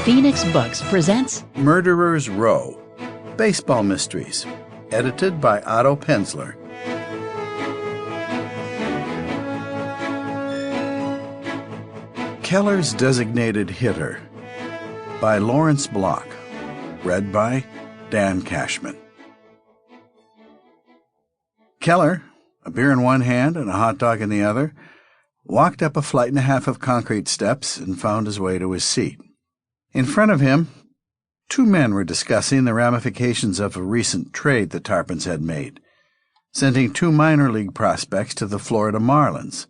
Phoenix Books presents Murderer's Row, Baseball Mysteries, edited by Otto Penzler. Keller's Designated Hitter, by Lawrence Block, read by Dan Cashman. Keller, a beer in one hand and a hot dog in the other, walked up a flight and a half of concrete steps and found his way to his seat. In front of him, two men were discussing the ramifications of a recent trade the Tarpons had made, sending two minor league prospects to the Florida Marlins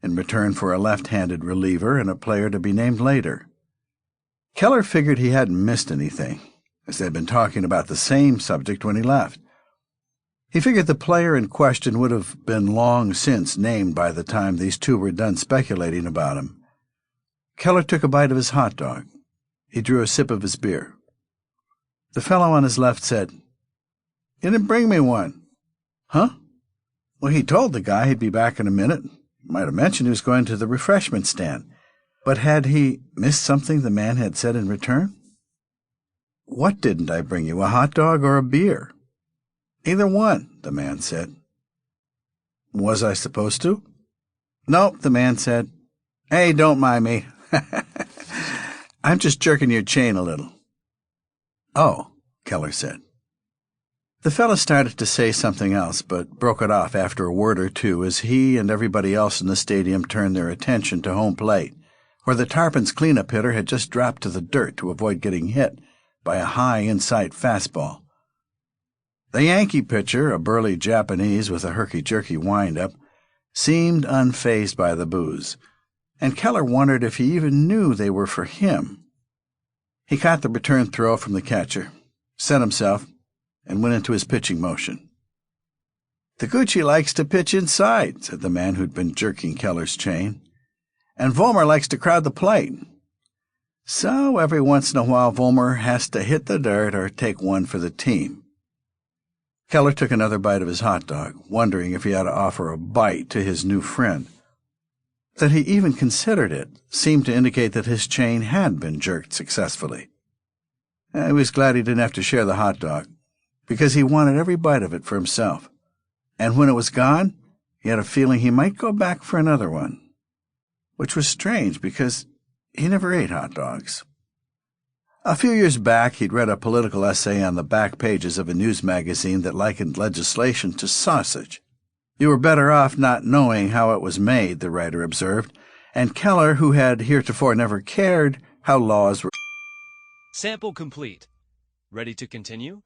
in return for a left-handed reliever and a player to be named later. Keller figured he hadn't missed anything, as they'd been talking about the same subject when he left. He figured the player in question would have been long since named by the time these two were done speculating about him. Keller took a bite of his hot dog. He drew a sip of his beer. The fellow on his left said, "You didn't bring me one." "Huh?" "Well, he told the guy he'd be back in a minute. Might have mentioned he was going to the refreshment stand. But had he missed something the man had said in return?" "What didn't I bring you, a hot dog or a beer?" "Either one," the man said. "Was I supposed to?" "Nope," the man said. "Hey, don't mind me. I'm just jerking your chain a little." "Oh," Keller said. The fellow started to say something else, but broke it off after a word or two as he and everybody else in the stadium turned their attention to home plate, where the Tarpons' cleanup hitter had just dropped to the dirt to avoid getting hit by a high inside fastball. The Yankee pitcher, a burly Japanese with a herky-jerky wind-up, seemed unfazed by the boos, and Keller wondered if he even knew they were for him. He caught the return throw from the catcher, set himself, and went into his pitching motion. "Taguchi likes to pitch inside," said the man who'd been jerking Keller's chain, "and Vollmer likes to crowd the plate. So every once in a while Vollmer has to hit the dirt or take one for the team." Keller took another bite of his hot dog, wondering if he ought to offer a bite to his new friend. That he even considered it seemed to indicate that his chain had been jerked successfully. He was glad he didn't have to share the hot dog, because he wanted every bite of it for himself, and when it was gone, he had a feeling he might go back for another one, which was strange because he never ate hot dogs. A few years back, he'd read a political essay on the back pages of a news magazine that likened legislation to sausage. You were better off not knowing how it was made, the writer observed, and Keller, who had heretofore never cared how laws were... Sample complete. Ready to continue?